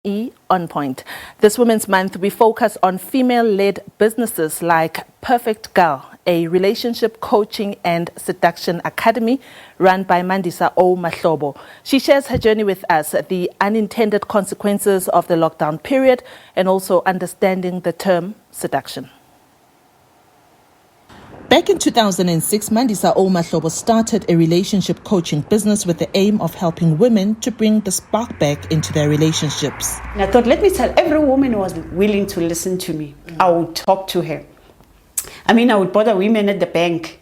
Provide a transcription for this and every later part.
SME OnPoint. This Women's Month, we focus on female-led businesses like Perfect Girl, a relationship coaching and seduction academy run by Mandisa O Mahlobo. She shares her journey with us, the unintended consequences of the lockdown period, and also understanding the term seduction. Back in 2006, Mandisa O Mahlobo started a relationship coaching business with the aim of helping women to bring the spark back into their relationships. And I thought, let me tell every woman who was willing to listen to me, I would talk to her. I would bother women at the bank,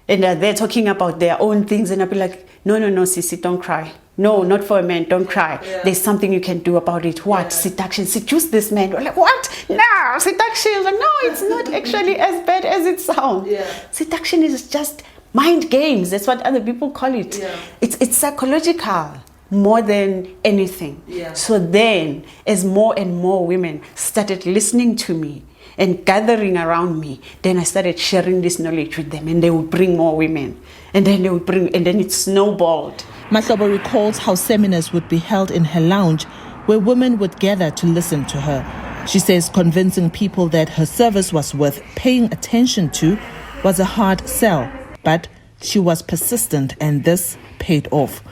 and they're talking about their own things, and I'd be like, no, sissy, don't cry. No, not for a man, don't cry. Yeah. There's something you can do about it. What? Yeah. Seduction. Seduce this man. We're like, what? No, seduction. I was like, no, it's not actually as bad as it sounds. Yeah. Seduction is just mind games. That's what other people call it. Yeah. It's psychological more than anything. Yeah. So then, as more and more women started listening to me and gathering around me, then I started sharing this knowledge with them, and they would bring more women. And then it snowballed. Mahlobo recalls how seminars would be held in her lounge where women would gather to listen to her. She says convincing people that her service was worth paying attention to was a hard sell, but she was persistent, and this paid off.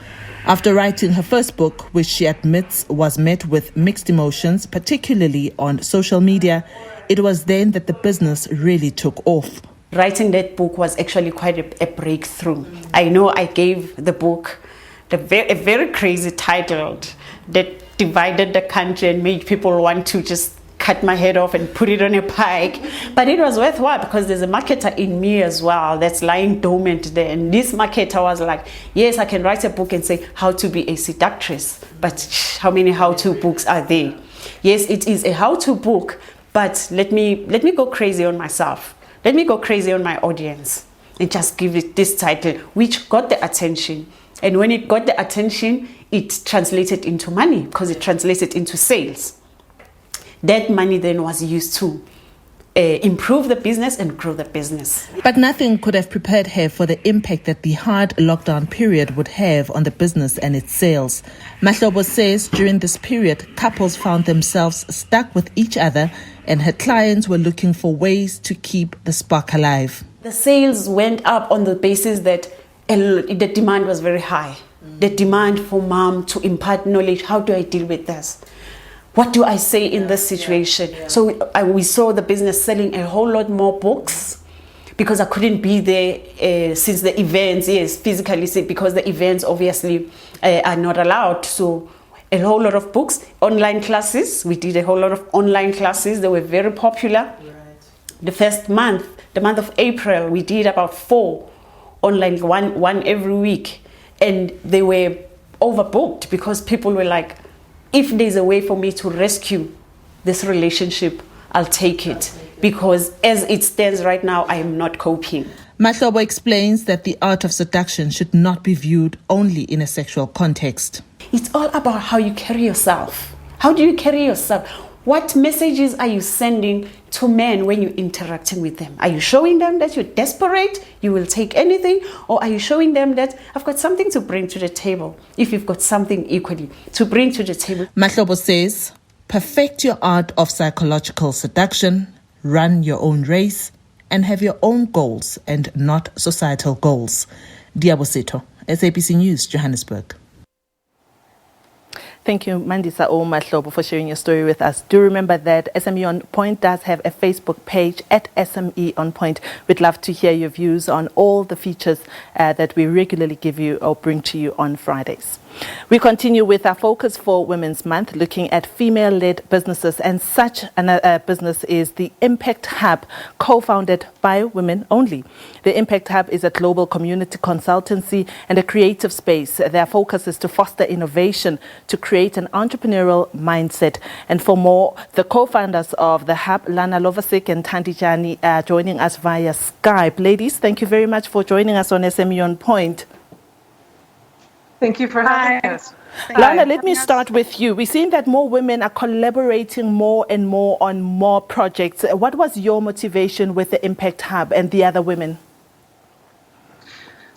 After writing her first book, which she admits was met with mixed emotions, particularly on social media, it was then that the business really took off. Writing that book was actually quite a breakthrough. I know I gave the book a very crazy title that divided the country and made people want to just cut my head off and put it on a pike. But it was worthwhile because there's a marketer in me as well that's lying dormant there. And this marketer was like, yes, I can write a book and say how to be a seductress. But how many how-to books are there? Yes, it is a how-to book, but let me go crazy on myself. Let me go crazy on my audience and just give it this title, which got the attention. And when it got the attention, it translated into money because it translated into sales. That money then was used to improve the business and grow the business. But nothing could have prepared her for the impact that the hard lockdown period would have on the business and its sales. Mahlobo says during this period, couples found themselves stuck with each other, and her clients were looking for ways to keep the spark alive. The sales went up on the basis that the demand was very high. The demand for mom to impart knowledge. How do I deal with this? What do I say in this situation? Yeah. So we saw the business selling a whole lot more books because I couldn't be there since the events, yes, physically, because the events obviously are not allowed. So a whole lot of books, online classes. We did a whole lot of online classes. They were very popular. Right. The first month, the month of April, we did about 4 online, one every week. And they were overbooked because people were like, if there's a way for me to rescue this relationship, I'll take it. Because as it stands right now, I am not coping. Mahlobo explains that the art of seduction should not be viewed only in a sexual context. It's all about how you carry yourself. How do you carry yourself? What messages are you sending to men when you're interacting with them? Are you showing them that you're desperate, you will take anything? Or are you showing them that I've got something to bring to the table, if you've got something equally to bring to the table? Mahlobo says, perfect your art of psychological seduction, run your own race, and have your own goals and not societal goals. Liabo Setho, SABC News, Johannesburg. Thank you, Mandisa O Mahlobo, for sharing your story with us. Do remember that SME OnPoint does have a Facebook page at SME OnPoint. We'd love to hear your views on all the features that we regularly give you or bring to you on Fridays. We continue with our focus for Women's Month, looking at female-led businesses, and such a business is the Impact Hub, co-founded by women only. The Impact Hub is a global community consultancy and a creative space. Their focus is to foster innovation, to create an entrepreneurial mindset. And for more, the co-founders of the Hub, Lana Lovasik and Thandijani, are joining us via Skype. Ladies, thank you very much for joining us on SME OnPoint. Thank you for having us. Lana, let me start with you. We've seen that more women are collaborating more and more on more projects. What was your motivation with the Impact Hub and the other women?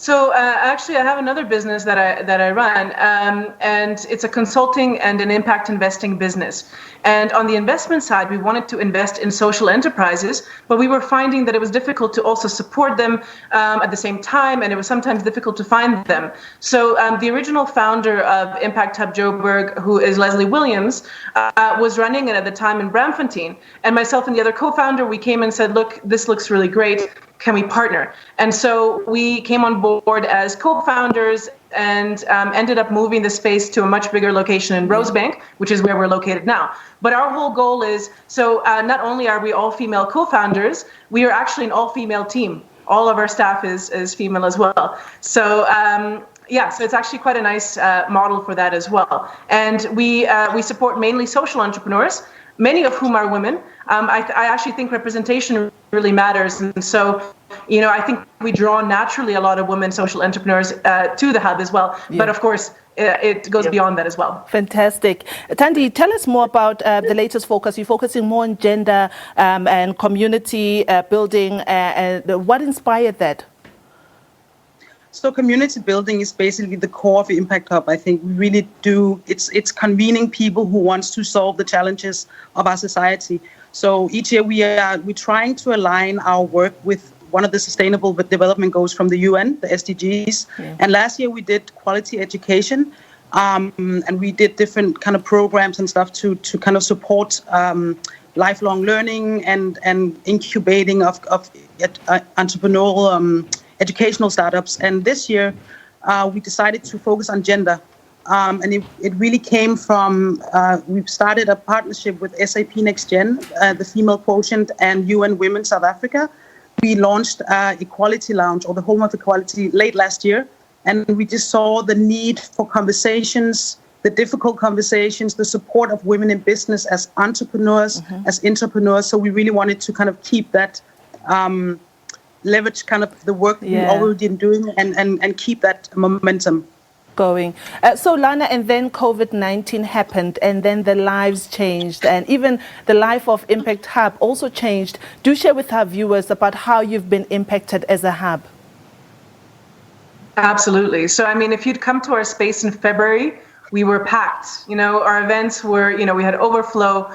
So actually, I have another business that I run, and it's a consulting and an impact investing business. And on the investment side, we wanted to invest in social enterprises, but we were finding that it was difficult to also support them at the same time, and it was sometimes difficult to find them. So the original founder of Impact Hub Joburg, who is Leslie Williams, was running it at the time in Braamfontein. And myself and the other co-founder, we came and said, look, this looks really great. Can we partner? And so we came on board as co-founders and ended up moving the space to a much bigger location in Rosebank, which is where we're located now. But our whole goal is, so not only are we all female co-founders, we are actually an all-female team. All of our staff is female as well. So yeah, so it's actually quite a nice model for that as well. And we support mainly social entrepreneurs, many of whom are women. I actually think representation really matters. And so, you know, I think we draw naturally a lot of women social entrepreneurs to the hub as well. Yeah. But of course, it goes beyond that as well. Fantastic. Thandi, tell us more about the latest focus. You're focusing more on gender and community building. What inspired that? So community building is basically the core of Impact Hub. I think we really do. It's convening people who wants to solve the challenges of our society. So each year we're trying to align our work with one of the sustainable development goals from the UN, the SDGs. Yeah. And last year we did quality education, and we did different kind of programs and stuff to kind of support lifelong learning and incubating of entrepreneurial educational startups. And this year we decided to focus on gender. And it really came from, we've started a partnership with SAP Next Gen, the Female Quotient, and UN Women South Africa. We launched Equality Lounge, or the Home of Equality, late last year. And we just saw the need for conversations, the difficult conversations, the support of women in business as entrepreneurs, as entrepreneurs. So we really wanted to kind of keep that, leverage kind of the work we already been doing and keep that momentum going. So Lana, and then COVID-19 happened, and then the lives changed, and even the life of Impact Hub also changed. Do share with our viewers about how you've been impacted as a hub. Absolutely. So, I mean, if you'd come to our space in February, we were packed. You know, our events were, you know, we had overflow.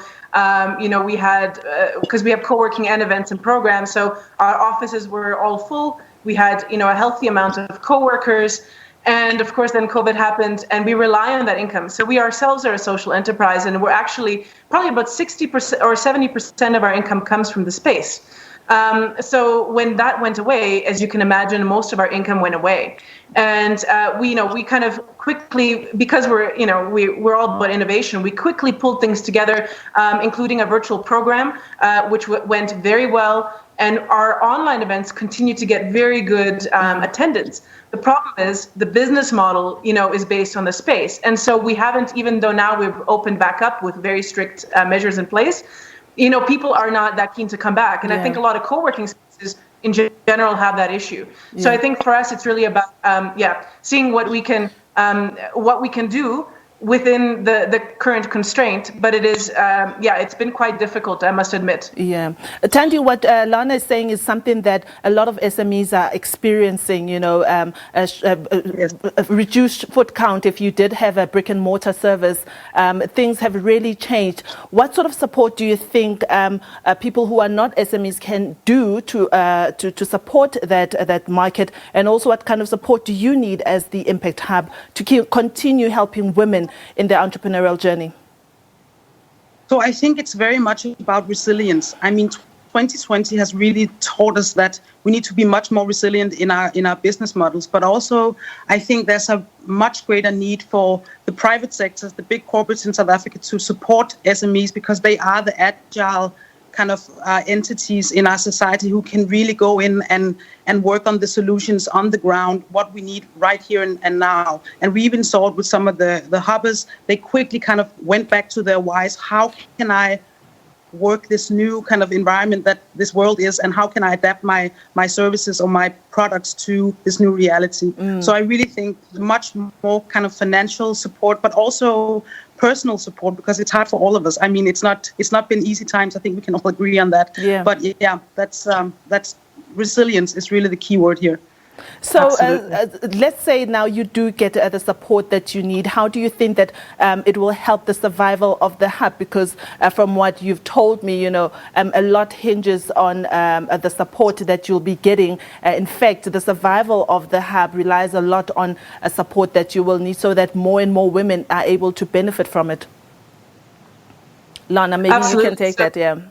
You know, we had, because we have co-working and events and programs, so our offices were all full. We had, you know, a healthy amount of co-workers. And of course, then COVID happened, and we rely on that income. So we ourselves are a social enterprise, and we're actually probably about 60% or 70% of our income comes from the space. So when that went away, as you can imagine, most of our income went away. And we kind of quickly, because we're all about innovation, we quickly pulled things together, including a virtual program, which went very well. And our online events continue to get very good attendance. The problem is the business model, you know, is based on the space. And so we haven't, even though now we've opened back up with very strict measures in place, you know, people are not that keen to come back. And I think a lot of co-working spaces in general have that issue. So I think for us, it's really about, seeing what we can do within the current constraint, but it is, it's been quite difficult, I must admit. Yeah. Thandi, what Lana is saying is something that a lot of SMEs are experiencing, you know, a reduced foot count. If you did have a brick and mortar service, things have really changed. What sort of support do you think people who are not SMEs can do to support that market? And also, what kind of support do you need as the Impact Hub to continue helping women in their entrepreneurial journey? So I think it's very much about resilience. I mean, 2020 has really taught us that we need to be much more resilient in our business models. But also, I think there's a much greater need for the private sectors, the big corporates in South Africa, to support SMEs, because they are the agile kind of entities in our society who can really go in and work on the solutions on the ground, what we need right here and now. And we even saw it with some of the hubbers. They quickly kind of went back to their whys. How can I work this new kind of environment that this world is, and how can I adapt my services or my products to this new reality? So I really think much more kind of financial support, but also personal support, because it's hard for all of us. I mean, it's not been easy times. I think we can all agree on that. Yeah. But yeah, that's resilience is really the key word here. So Absolutely. let's say now you do get the support that you need. How do you think that it will help the survival of the hub? Because from what you've told me, a lot hinges on the support that you'll be getting. In fact, the survival of the hub relies a lot on support that you will need so that more and more women are able to benefit from it. Lana, maybe Absolutely. You can take that, yeah.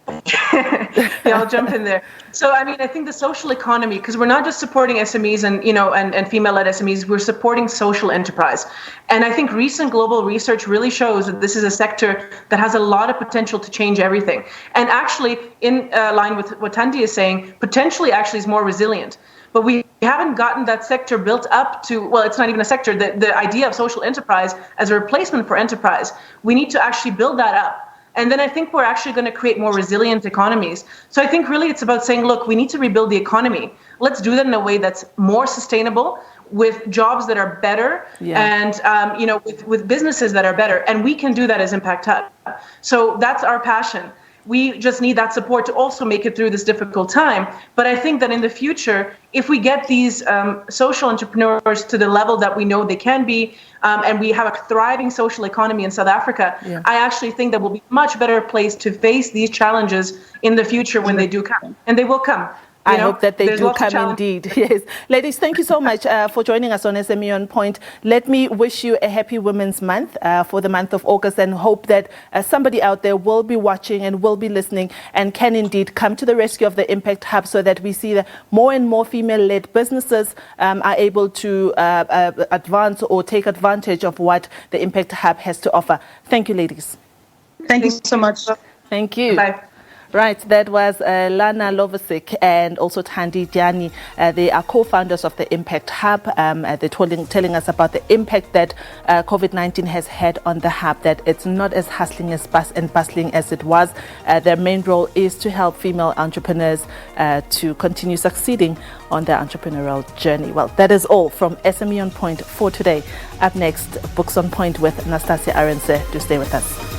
Yeah, I'll jump in there. So, I think the social economy, because we're not just supporting SMEs and female-led SMEs, we're supporting social enterprise. And I think recent global research really shows that this is a sector that has a lot of potential to change everything. And actually, in line with what Thandi is saying, potentially actually is more resilient. But we haven't gotten that sector built up to, well, it's not even a sector, the idea of social enterprise as a replacement for enterprise. We need to actually build that up. And then I think we're actually going to create more resilient economies. So I think really it's about saying, look, we need to rebuild the economy. Let's do that in a way that's more sustainable, with jobs that are better, and with businesses that are better. And we can do that as Impact Hub. So that's our passion. We just need that support to also make it through this difficult time. But I think that in the future, if we get these social entrepreneurs to the level that we know they can be, and we have a thriving social economy in South Africa, I actually think that we'll be a much better place to face these challenges in the future when they do come. And they will come. I hope that they do come indeed. Yes. Ladies, thank you so much for joining us on SME On Point. Let me wish you a happy Women's Month for the month of August, and hope that somebody out there will be watching and will be listening and can indeed come to the rescue of the Impact Hub, so that we see that more and more female-led businesses are able to advance or take advantage of what the Impact Hub has to offer. Thank you, ladies. Thank you so much. Thank you. Bye. Right, that was Lana Lovasic and also Thandi Jani. They are co-founders of the Impact Hub. They're telling us about the impact that COVID-19 has had on the hub, that it's not as hustling and bustling as it was. Their main role is to help female entrepreneurs to continue succeeding on their entrepreneurial journey. Well, that is all from SME On Point for today. Up next, Books on Point with Nastasia Arense. Do stay with us.